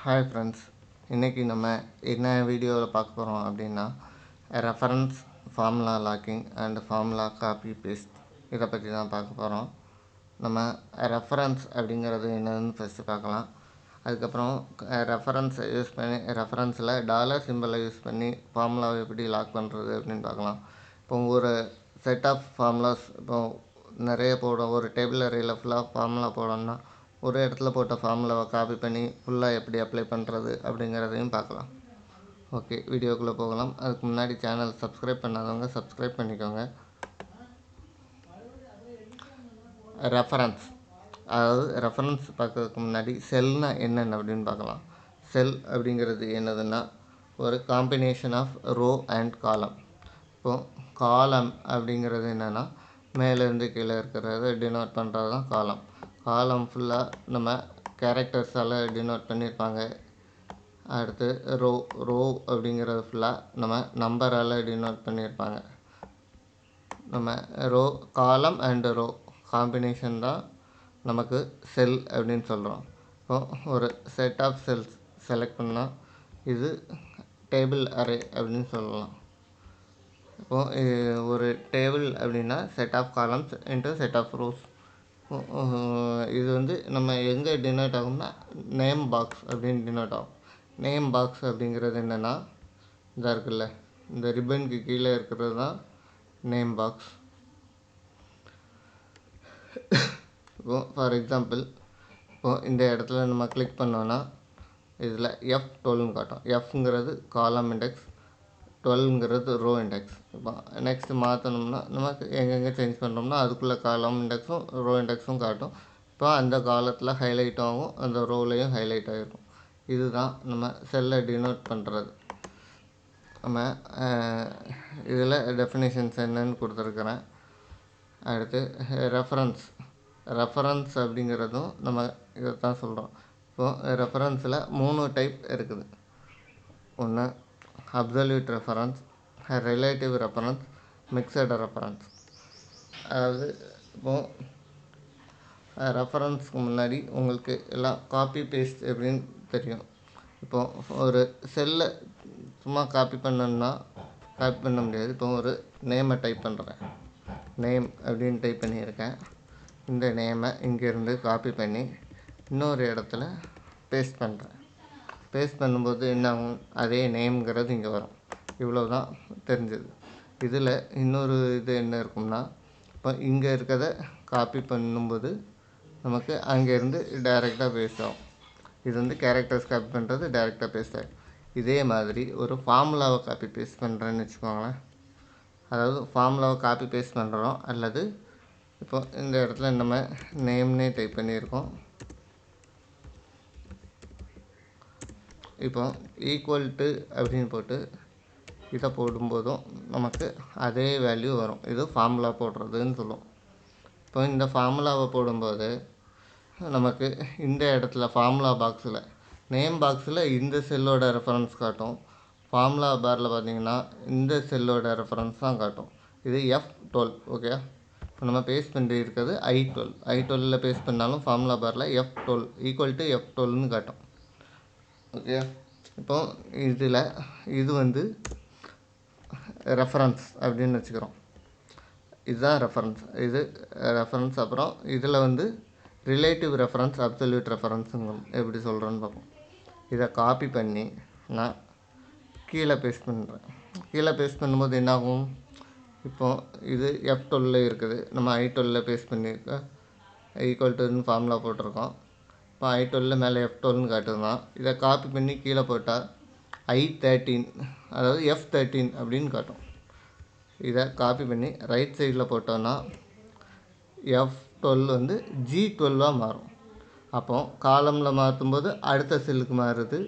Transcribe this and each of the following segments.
Hi friends, இன்றைக்கி நம்ம என்ன வீடியோவில் பார்க்க போகிறோம் அப்படின்னா reference formula locking and formula copy paste இதை பற்றி தான் பார்க்க போகிறோம். நம்ம ரெஃபரன்ஸ் அப்படிங்கிறது என்னன்னு ஃபஸ்ட்டு பார்க்கலாம். அதுக்கப்புறம் ரெஃபரன்ஸை யூஸ் பண்ணி ரெஃபரன்ஸில் டாலர் சிம்பிளை யூஸ் பண்ணி ஃபார்முலாவை எப்படி லாக் பண்ணுறது அப்படின்னு பார்க்கலாம். இப்போ ஒரு செட் ஆஃப் ஃபார்முலாஸ் இப்போ நிறைய போடும், ஒரு டேபிள் அறையில் ஃபுல்லாக ஃபார்முலா போடணும்னா ஒரு இடத்துல போட்ட ஃபார்முலாவை காப்பி பண்ணி ஃபுல்லாக எப்படி அப்ளை பண்ணுறது அப்படிங்கிறதையும் பார்க்கலாம். ஓகே, வீடியோக்குள்ளே போகலாம். அதுக்கு முன்னாடி சேனல் சப்ஸ்கிரைப் பண்ணாதவங்க சப்ஸ்கிரைப் பண்ணிக்கோங்க. ரெஃபரன்ஸ், அதாவது ரெஃபரன்ஸ் பார்க்கறதுக்கு முன்னாடி செல்னா என்னென்ன அப்படின்னு பார்க்கலாம். செல் அப்படிங்கிறது என்னதுன்னா ஒரு காம்பினேஷன் ஆஃப் ரோ அண்ட் காலம். இப்போது காலம் அப்படிங்கிறது என்னென்னா மேலேருந்து கீழே இருக்கிறத டினோட் பண்ணுறது தான் காலம். காலம் ஃபுல்லாக நம்ம கேரக்டர்ஸால் டினோட் பண்ணியிருப்பாங்க. அடுத்து ரோ அப்படிங்கிறது ஃபுல்லாக நம்ம நம்பரால் டினோட் பண்ணியிருப்பாங்க. நம்ம காலம் அண்டு ரோ காம்பினேஷன் தான் நமக்கு செல் அப்படின்னு சொல்கிறோம். இப்போது ஒரு செட் ஆஃப் செல்ஸ் செலக்ட் பண்ணால் இது டேபிள் அரே அப்படின்னு சொல்லலாம். இப்போது ஒரு டேபிள் அப்படின்னா set of columns into set of rows. இது நம்ம எங்கே டினோட் ஆகும்னா நேம் பாக்ஸ் அப்படின்னு டினோட் ஆகும். நேம் பாக்ஸ் அப்படிங்கிறது என்னென்னா இதாக இருக்குல்ல, இந்த ரிப்பனுக்கு கீழே இருக்கிறது தான் நேம் பாக்ஸ். இப்போது ஃபார் எக்ஸாம்பிள் இப்போது இந்த இடத்துல நம்ம கிளிக் பண்ணோன்னா இதில் F12ன்னு காட்டும். Fங்கிறது காலம் இண்டெக்ஸ், 12ங்கிறது ரோ இண்டெக்ஸ். இப்போ நெக்ஸ்ட்டு மாற்றணும்னா நமக்கு எங்கெங்கே சேஞ்ச் பண்ணுறோம்னா அதுக்குள்ளே காலம் இண்டெக்ஸும் ரோ இண்டெக்ஸும் காட்டும். இப்போ அந்த காலத்தில் ஹைலைட் ஆகும், அந்த ரோலையும் ஹைலைட் ஆகிருக்கும். இதுதான் நம்ம செல்லை டினோட் பண்ணுறது. நம்ம இதில் டெஃபினேஷன்ஸ் என்னன்னு கொடுத்துருக்குறேன். அடுத்து ரெஃபரன்ஸ் அப்படிங்கிறதும் நம்ம இதை தான் சொல்கிறோம். இப்போது ரெஃபரன்ஸில் 3 டைப் இருக்குது. ஒன்று absolute reference, relative reference, mixed reference. அதாவது இப்போது ரெஃபரன்ஸ்க்கு முன்னாடி உங்களுக்கு எல்லாம் காப்பி பேஸ்ட் எப்படின்னு தெரியும். இப்போது ஒரு செல்லை சும்மா காப்பி பண்ணணுன்னா காப்பி பண்ண முடியாது. இப்போ ஒரு நேமை டைப் பண்ணுறேன், நேம் அப்படின்னு டைப் பண்ணியிருக்கேன். இந்த நேமை இங்கேருந்து காப்பி பண்ணி இன்னொரு இடத்துல பேஸ்ட் பண்ணுறேன். பேஸ்ட் பண்ணும்போது என்ன ஆகும், அதே நேம்ங்கிறது இங்கே வரும். இவ்வளோ தான் தெரிஞ்சது. இதில் இன்னொரு இது என்ன இருக்கும்னா, இப்போ இங்கே இருக்கிறத காப்பி பண்ணும்போது நமக்கு அங்கேருந்து டைரெக்டாக பேஸ்ட் ஆகும். இது கேரக்டர்ஸ் காப்பி பண்ணுறது டைரெக்டாக பேஸ்ட் ஆகும். இதே மாதிரி ஒரு ஃபார்முலாவை காப்பி பேஸ்ட் பண்ணுறேன்னு வச்சுக்கோங்களேன். அதாவது ஃபார்முலாவை காப்பி பேஸ்ட் பண்ணுறோம், அல்லது இப்போ இந்த இடத்துல நம்ம நேம்னே டைப் பண்ணியிருக்கோம். இப்போ ஈக்குவல் டு அப்படின்னு போட்டு இதை போடும்போதும் நமக்கு அதே வேல்யூ வரும். இது ஃபார்முலா போடுறதுன்னு சொல்லுவோம். இப்போ இந்த ஃபார்முலாவை போடும்போது நமக்கு இந்த இடத்துல ஃபார்முலா பாக்ஸில் நேம் பாக்ஸில் இந்த செல்லோட ரெஃபரன்ஸ் காட்டும். ஃபார்முலா பாரில் பார்த்திங்கன்னா இந்த செல்லோட ரெஃபரன்ஸ் தான் காட்டும். இது F12. ஓகே, இப்போ நம்ம பேஸ்ட் பண்ணி இருக்கிறது I12 பேஸ்ட் பண்ணாலும் ஃபார்முலா பாரில் F12 ஈக்குவல் டு F12ன்னு காட்டும். ஓகே, இப்போ இதில் இது ரெஃபரன்ஸ் அப்படின்னு வச்சுக்கிறோம். இதுதான் ரெஃபரன்ஸ், இது ரெஃபரன்ஸ். அப்புறம் இதில் ரிலேட்டிவ் ரெஃபரன்ஸ், அப்சல்யூட் ரெஃபரன்ஸுங்க எப்படி சொல்கிறோன்னு பார்ப்போம். இதை காப்பி பண்ணி நான் கீழே பேஸ்ட் பண்ணுறேன். கீழே பேஸ்ட் பண்ணும்போது என்னாகும், இப்போது இது F12 இருக்குது, நம்ம I12 பேஸ்ட் பண்ணியிருக்க ஈக்குவல் டுன்னு ஃபார்முலா போட்டிருக்கோம். இப்போ I12 மேலே F12ன்னு காட்டுதுதான். இதை காப்பி பண்ணி கீழே போட்டால் I13, அதாவது F13 அப்படின்னு காட்டும். இதை காப்பி பண்ணி ரைட் சைடில் போட்டோன்னா F12 G12ஆக மாறும். அப்போது காலமில் மாற்றும்போது அடுத்த செல்லுக்கு மாறுது,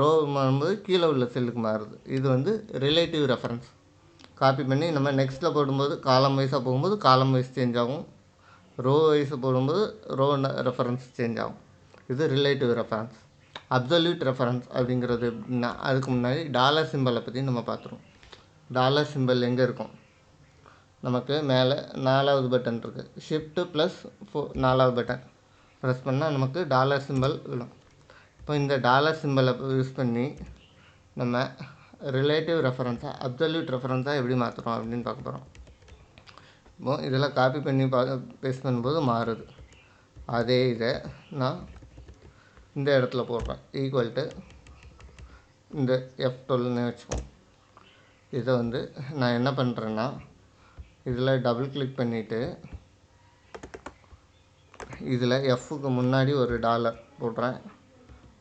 ரோ மாறும்போது கீழே உள்ள செல்லுக்கு மாறுது. இது ரிலேட்டிவ் ரெஃபரன்ஸ். காப்பி பண்ணி நம்ம நெக்ஸ்ட்டில் போடும்போது காலம் வைஸாக போகும்போது காலம் வைஸ் சேஞ்ச் ஆகும், ரோ வைஸை போடும்போது ரோ ரெஃபரன்ஸ் சேஞ்ச் ஆகும். இது ரிலேட்டிவ் ரெஃபரன்ஸ். அப்சல்யூட் ரெஃபரன்ஸ் அப்படிங்கிறது எப்படின்னா, அதுக்கு முன்னாடி டாலர் சிம்பலை பற்றி நம்ம பார்த்துருவோம். டாலர் சிம்பல் எங்கே இருக்கும், நமக்கு மேலே 4வது பட்டன் இருக்குது, ஷிஃப்ட்டு +4வது பட்டன் ப்ரெஸ் பண்ணால் நமக்கு டாலர் சிம்பல் விடும். இப்போ இந்த டாலர் சிம்பிளை யூஸ் பண்ணி நம்ம ரிலேட்டிவ் ரெஃபரன்ஸாக அப்சல்யூட் ரெஃபரன்ஸாக எப்படி மாற்றுறோம் அப்படின்னு பார்க்க போகிறோம். இப்போ இதெல்லாம் காப்பி பண்ணி பேஸ்ட் பண்ணும்போது மாறுது. அதே இதை நான் இந்த இடத்துல போடுறேன். ஈக்குவல் டு இந்த F12ன்னு வச்சுக்கோம். இதை வந்து நான் என்ன பண்ணுறேன்னா இதில் டபுள் கிளிக் பண்ணிவிட்டு இதில் எஃப்க்கு முன்னாடி ஒரு டாலர் போடுறேன்,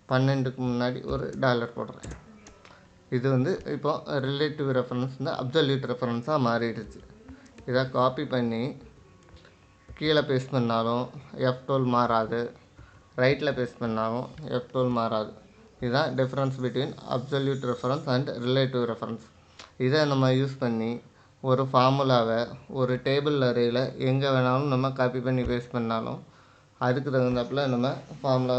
12க்கு முன்னாடி ஒரு டாலர் போடுறேன். இது வந்து இப்போ ரிலேட்டிவ் ரெஃபரன்ஸ் வந்து அப்சல்யூட் ரெஃபரன்ஸாக மாறிடுச்சு. இதை காப்பி பண்ணி கீழே பேஸ்ட் பண்ணாலும் F12 மாறாது, ரைட்டில் பேஸ்ட் பண்ணாலும் F12 மாறாது. இதுதான் difference between absolute reference and relative reference. இதை நம்ம யூஸ் பண்ணி ஒரு ஃபார்முலாவை ஒரு டேபிள் அரேயில் எங்கே வேணாலும் நம்ம காப்பி பண்ணி பேஸ்ட் பண்ணாலும் அதுக்கு தகுந்தாப்பில் நம்ம ஃபார்முலா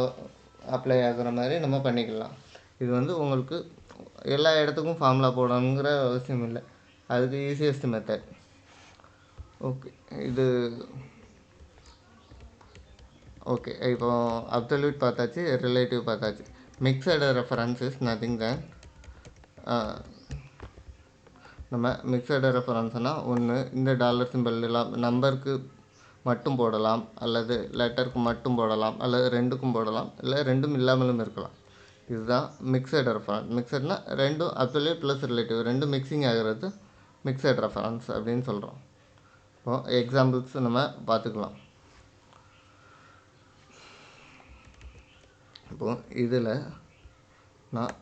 அப்ளை ஆகிற மாதிரி நம்ம பண்ணிக்கலாம். இது வந்து உங்களுக்கு எல்லா இடத்துக்கும் ஃபார்முலா போடணுங்கிற அவசியம் இல்லை. அதுக்கு ஈஸியஸ்ட் மெத்தட். ஓகே, இது ஓகே. இப்போ அப்சல்யூட் பார்த்தாச்சு, ரிலேட்டிவ் பார்த்தாச்சு. மிக்சடு ரெஃபரன்ஸ் இஸ் நத்திங் தேன் நம்ம மிக்சடு ரெஃபரன்ஸ்னால் ஒன்று இந்த டாலர் சிம்பிள் எல்லாம் நம்பருக்கு மட்டும் போடலாம், அல்லது லெட்டருக்கு மட்டும் போடலாம், அல்லது ரெண்டுக்கும் போடலாம், இல்லை ரெண்டும் இல்லாமலும் இருக்கலாம். இதுதான் மிக்சடு ரெஃபரன்ஸ். மிக்சட்னா ரெண்டும் அப்சல்யூட் ப்ளஸ் ரிலேட்டிவ் ரெண்டும் மிக்சிங் ஆகிறது மிக்சடு ரெஃபரன்ஸ் அப்படின்னு சொல்கிறோம். இப்போ எக்ஸாம்பிள்ஸ் நம்ம பார்த்துக்கலாம். இப்போது இதில் நான்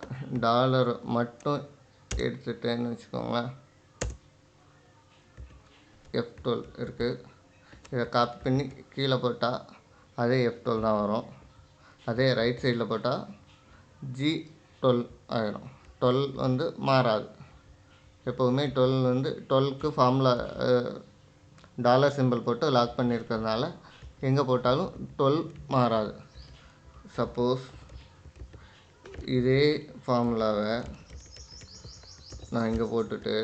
டாலர் மட்டும் எடுத்துட்டேன்னு வச்சுக்கோங்களேன். F12 இருக்குது. இதை காப்பி பண்ணி கீழே போட்டால் அதே F12 தான் வரும். அதே ரைட் சைடில் போட்டால் G12 ஆகிடும். 12 வந்து மாறாது. எப்போவுமே 12 வந்து 12க்கு ஃபார்முலா டாலர் சிம்பிள் போட்டு லாக் பண்ணியிருக்கிறதுனால எங்கே போட்டாலும் 12 மாறாது. சப்போஸ் இதே ஃபார்முலாவை நான் இங்கே போட்டுட்டு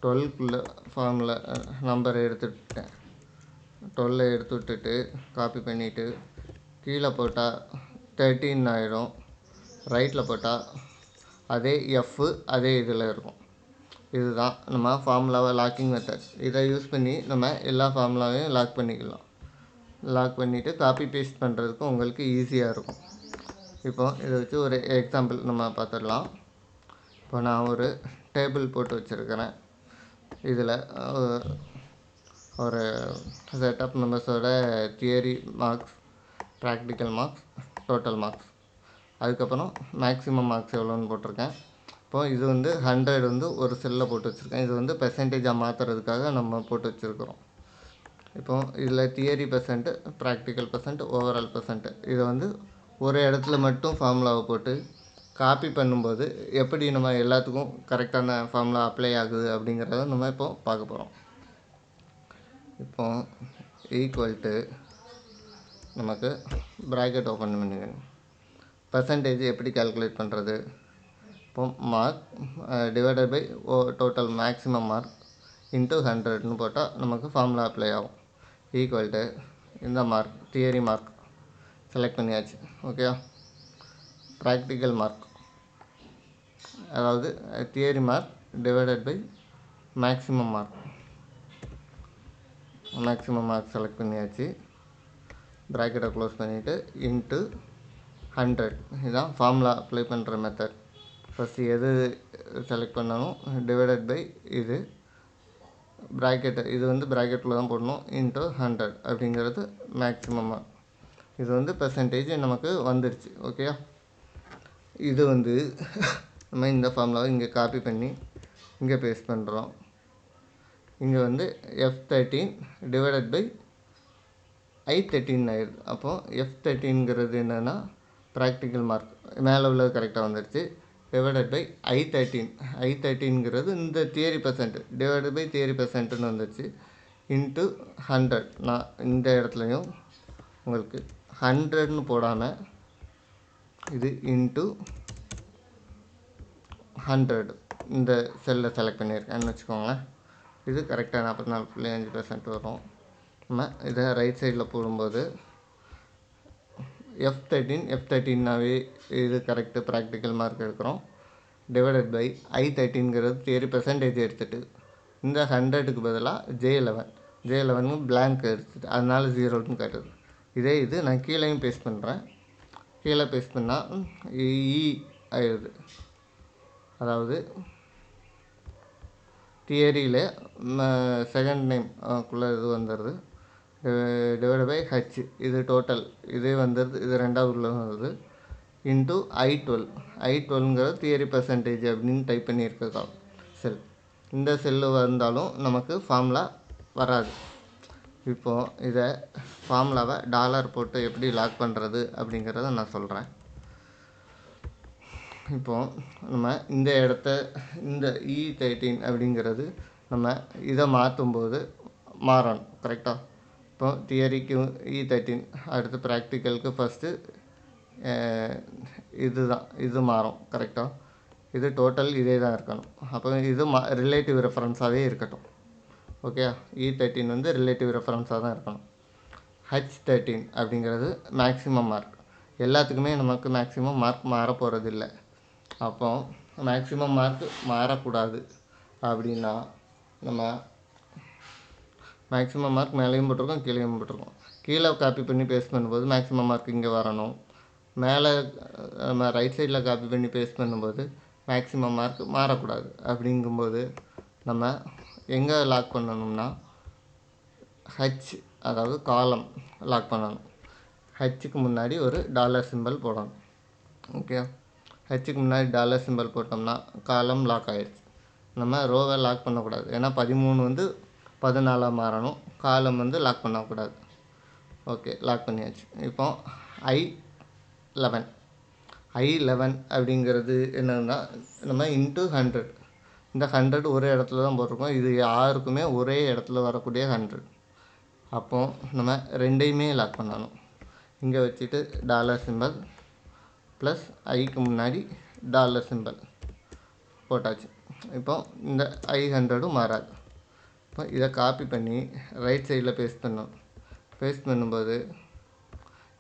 12க்குள்ளே ஃபார்முலா நம்பரை எடுத்துவிட்டேன். 12 எடுத்து விட்டுட்டு காப்பி பண்ணிவிட்டு கீழே போட்டால் 13 ஆகிடும். ரைட்டில் போட்டால் அதே எஃப் அதே இதில் இருக்கும். இதுதான் நம்ம ஃபார்முலாவை லாக்கிங் மெத்தட். இதை யூஸ் பண்ணி நம்ம எல்லா ஃபார்முலாவையும் லாக் பண்ணிக்கலாம். லாக் பண்ணிவிட்டு காப்பி பேஸ்ட் பண்ணுறதுக்கு உங்களுக்கு ஈஸியாக இருக்கும். இப்போ இதை வச்சு ஒரு எக்ஸாம்பிள் நம்ம பார்த்துடலாம். இப்போ நான் ஒரு டேபிள் போட்டு வச்சுருக்கிறேன். இதில் ஒரு செட் ஆஃப் மெம்பர்ஸோட theory marks, practical marks, total marks, அதுக்கப்புறம் மேக்ஸிமம் மார்க்ஸ் எவ்வளோன்னு போட்டிருக்கேன். இப்போது இது வந்து 100 வந்து ஒரு செல்லில் போட்டு வச்சுருக்கேன். இது வந்து பெர்சன்டேஜாக மாற்றுறதுக்காக நம்ம போட்டு வச்சுருக்கிறோம். இப்போது இதில் theory percent, practical percent, overall percent இதை வந்து ஒரு இடத்துல மட்டும் ஃபார்முலாவை போட்டு காப்பி பண்ணும்போது எப்படி நம்ம எல்லாத்துக்கும் கரெக்டான ஃபார்முலா அப்ளை ஆகுது அப்படிங்கிறத நம்ம இப்போ பார்க்க போகிறோம். இப்போ ஈக்குவல் டு நமக்கு ப்ராக்கெட் ஓப்பன் பண்ணிக்கணும். பர்சன்டேஜ் எப்படி கால்குலேட் பண்ணுறது? இப்போ mark divided by total maximum mark into 100ன்னு போட்டால் நமக்கு ஃபார்முலா அப்ளை ஆகும். ஈக்குவல் டு இந்த மார்க் தியரி மார்க் செலக்ட் பண்ணியாச்சு. ஓகே, ப்ராக்டிக்கல் மார்க் அதாவது theory mark divided by maximum mark select பண்ணியாச்சு. ப்ராக்கெட்டை க்ளோஸ் பண்ணிவிட்டு இன்ட்டு 100 இதுதான் ஃபார்முலா அப்ளை பண்ணுற மெத்தட். ஃபஸ்ட்டு எது செலக்ட் பண்ணணும், டிவைடட் பை இது ப்ராக்கெட்டு, இது வந்து ப்ராக்கெட்டில் தான் போடணும், இன்ட்டு 100 அப்படிங்கிறது மேக்ஸிமம் மார்க். இது வந்து பெர்சன்டேஜ் நமக்கு வந்துடுச்சு. ஓகே, இது வந்து நம்ம இந்த ஃபார்முலாவை இங்கே காப்பி பண்ணி இங்கே பேஸ்ட் பண்ணுறோம். இங்கே வந்து F13 டிவைடட் பை I13 ஆயிடுது. அப்போது F13ங்கிறது என்னென்னா ப்ராக்டிக்கல் மார்க், மேலே உள்ளது கரெக்டாக வந்துடுச்சு. டிவைடட் பை I13ங்கிறது இந்த theory percent divided by theory பெர்சன்ட்னு வந்துடுச்சு. இன்ட்டு 100. நான் இந்த இடத்துலையும் உங்களுக்கு 100ன்னு போடாமல் இது இன்ட்டு 100 இந்த செல்லை செலக்ட் பண்ணியிருக்கேன்னு வச்சுக்கோங்களேன். இது கரெக்டாக 44.5% வரும். நம்ம இதை ரைட் சைடில் போடும்போது F13னாவே இது கரெக்டு ப்ராக்டிக்கல் மார்க் எடுக்கிறோம். டிவைடட் பை I13ங்கிறது தியரி பெர்சன்டேஜ் எடுத்துகிட்டு இந்த 100க்கு பதிலாக J11 blank எடுத்துட்டு அதனால் 0ன்னு காட்டுது. இதே இது நான் கீழேயும் பேஸ்ட் பண்ணுறேன். கீழே பேஸ்ட் பண்ணால் E ஆயிடுது. அதாவது தியரியில் செகண்ட் நேம் குள்ளே இது வந்துடுது. டிவைட் பை ஹச் இது டோட்டல் இதே வந்துடுது. இது ரெண்டாவது உள்ள வருது இன்ட்டு I12ங்கிறது தியரி பெர்சன்டேஜ் அப்படின்னு டைப் பண்ணியிருக்க செல். இந்த செல்லு வந்தாலும் நமக்கு ஃபார்முலா வராது. இப்போது இதை ஃபார்முலாவை டாலர் போட்டு எப்படி லாக் பண்ணுறது அப்படிங்கிறத நான் சொல்கிறேன். இப்போது நம்ம இந்த இடத்த இந்த E13 அப்படிங்கிறது நம்ம இதை மாற்றும்போது மாறணும் கரெக்டாக. இப்போ தியரிக்கு E13 அடுத்து ப்ராக்டிக்கலுக்கு ஃபஸ்ட்டு இது மாறும் கரெக்டாக. இது டோட்டல் இதே தான் இருக்கணும். அப்போ இது ரிலேட்டிவ் ரெஃபரன்ஸாகவே இருக்கட்டும். ஓகே, E13 வந்து ரிலேட்டிவ் ரெஃபரன்ஸாக தான் இருக்கணும். H13 அப்படிங்கிறது மேக்ஸிமம் மார்க். எல்லாத்துக்குமே நமக்கு மேக்ஸிமம் மார்க் மாற போகிறது இல்லை. அப்போ மேக்ஸிமம் மார்க் மாறக்கூடாது அப்படின்னா நம்ம மேக்ஸிமம் மார்க் மேலேயும் போட்டிருக்கோம் கீழேயும் போட்டிருக்கோம். கீழே காப்பி பண்ணி பேஸ்ட் பண்ணும்போது மேக்ஸிமம் மார்க் இங்கே வரணும். மேலே நம்ம ரைட் சைடில் காப்பி பண்ணி பேஸ்ட் பண்ணும்போது மேக்ஸிமம் மார்க் மாறக்கூடாது. அப்படிங்கும்போது நம்ம எங்கே லாக் பண்ணணும்னா ஹச் அதாவது காலம் லாக் பண்ணணும். ஹச்சுக்கு முன்னாடி ஒரு டாலர் சிம்பல் போடணும். ஓகே, ஹச்சுக்கு முன்னாடி டாலர் சிம்பல் போட்டோம்னா காலம் லாக் ஆகிடுச்சு. நம்ம ரோவை லாக் பண்ணக்கூடாது. ஏன்னா 13 வந்து 14 மாறணும். காலம் வந்து லாக் பண்ணக்கூடாது. ஓகே, லாக் பண்ணியாச்சு. இப்போ I11 அப்படிங்கிறது என்னன்னா நம்ம இன்ட்டு 100. இந்த 100 ஒரே இடத்துல தான் போட்டிருக்கோம். இது யாருக்குமே ஒரே இடத்துல வரக்கூடிய 100. அப்போது நம்ம ரெண்டையுமே லாக் பண்ணணும். இங்கே வச்சுட்டு டாலர் சிம்பல் ப்ளஸ் ஐக்கு முன்னாடி டாலர் சிம்பல் போட்டாச்சு. இப்போ இந்த I100 மாறாது. இப்போ இதை காப்பி பண்ணி ரைட் சைடில் பேஸ்ட் பண்ணணும். பேஸ்ட் பண்ணும்போது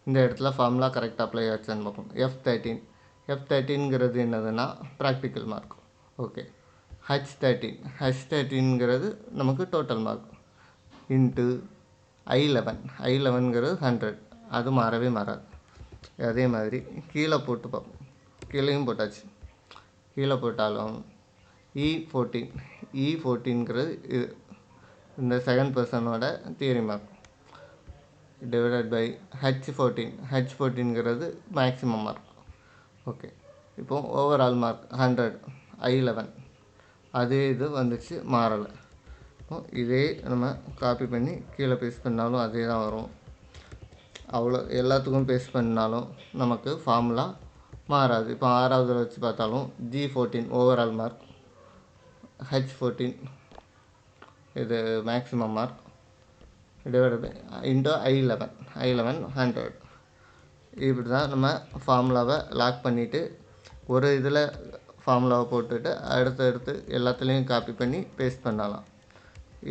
இந்த இடத்துல ஃபார்முலா கரெக்டாக அப்ளை ஆச்சான்னு பார்ப்போம். F13ங்கிறது என்னதுன்னா ப்ராக்டிக்கல் மார்க். ஓகே, H13ங்கிறது நமக்கு டோட்டல் மார்க் இன்ட்டு I11ங்கிறது 100. அது மாறவே மாறாது. அதே மாதிரி கீழே போட்டு பார்ப்போம். கீழேயும் போட்டாச்சு. கீழே போட்டாலும் E14ங்கிறது இந்த செகண்ட் பர்சனோட தியரி மார்க் டிவைடட் பை H14ங்கிறது மேக்ஸிமம் மார்க். ஓகே, இப்போது ஓவரால் மார்க் 100 I11 அதே இது வந்துச்சு மாறலை. இப்போ இதே நம்ம காப்பி பண்ணி கீழே பேஸ்ட் பண்ணாலும் அதே தான் வரும். அவ்வளோ எல்லாத்துக்கும் பேஸ்ட் பண்ணாலும் நமக்கு ஃபார்முலா மாறாது. இப்போ 6வது வச்சு பார்த்தாலும் G14 ஓவரால் மார்க், H14 இது maximum mark divided pi into I11 100. இப்படி தான் நம்ம ஃபார்முலாவை லாக் பண்ணிவிட்டு ஒரு இதில் ஃபார்முலாவை போட்டுட்டு அடுத்தடுத்து எல்லாத்துலேயும் காப்பி பண்ணி பேஸ்ட் பண்ணலாம்.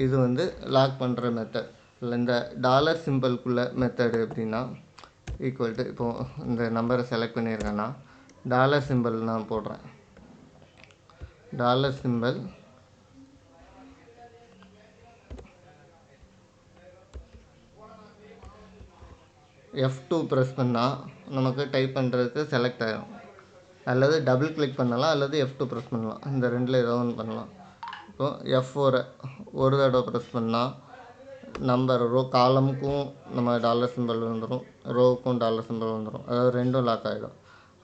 இது வந்து லாக் பண்ணுற மெத்தட். இந்த டாலர் சிம்பிள்குள்ளே மெத்தடு எப்படின்னா ஈக்குவல் டு இப்போது இந்த நம்பரை செலக்ட் பண்ணியிருக்கேன்னா டாலர் சிம்பிள் நான் போடுறேன். டாலர் சிம்பிள் F2 ப்ரெஸ் பண்ணால் நமக்கு டைப் பண்ணுறதுக்கு செலக்ட் ஆகிடும். அல்லது டபுள் கிளிக் பண்ணலாம் அல்லது F2 ப்ரெஸ் பண்ணலாம். இந்த ரெண்டில் ஏதோ ஒன்று பண்ணலாம். இப்போது F4 ஒரு தடவை ப்ரெஸ் பண்ணால் நம்பர் காலமுக்கும் நம்ம டாலர் சிம்பிள் வந்துடும், ரோவுக்கும் டாலர் சிம்பிள் வந்துடும். அதாவது ரெண்டும் லாக் ஆகிடும்.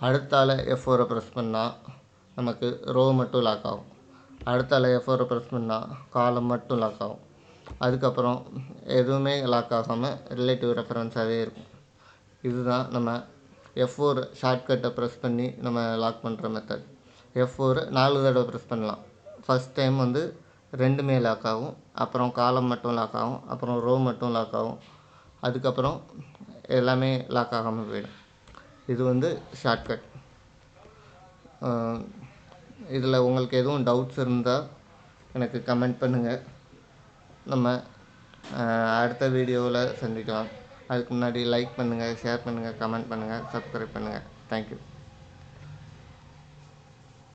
அடுத்தால F4 ப்ரெஸ் பண்ணால் நமக்கு ரோ மட்டும் லாக் ஆகும். அடுத்தால F4 ப்ரெஸ் பண்ணால் காலம் மட்டும் லாக் ஆகும். அதுக்கப்புறம் எதுவுமே லாக் ஆகாமல் ரிலேட்டிவ் ரெஃபரன்ஸாகவே இருக்கும். இதுதான் நம்ம F4 ஷார்ட்கட்டை ப்ரெஸ் பண்ணி நம்ம லாக் பண்ணுற மெத்தட். F4 4 தடவை ப்ரெஸ் பண்ணலாம். ஃபஸ்ட் டைம் வந்து ரெண்டுமே லாக் ஆகும், அப்புறம் காலம் மட்டும் லாக் ஆகும், அப்புறம் ரோ மட்டும் லாக் ஆகும், அதுக்கப்புறம் எல்லாமே லாக் ஆகாமல் போயிடும். இது வந்து ஷார்ட்கட். இதில் உங்களுக்கு எதுவும் டவுட்ஸ் இருந்தால் எனக்கு கமெண்ட் பண்ணுங்கள். நம்ம அடுத்த வீடியோவில் சந்திக்கலாம். அதுக்கு முன்னாடி லைக் பண்ணுங்கள், ஷேர் பண்ணுங்கள், கமெண்ட் பண்ணுங்கள், சப்ஸ்கிரைப் பண்ணுங்கள். தேங்க்யூ.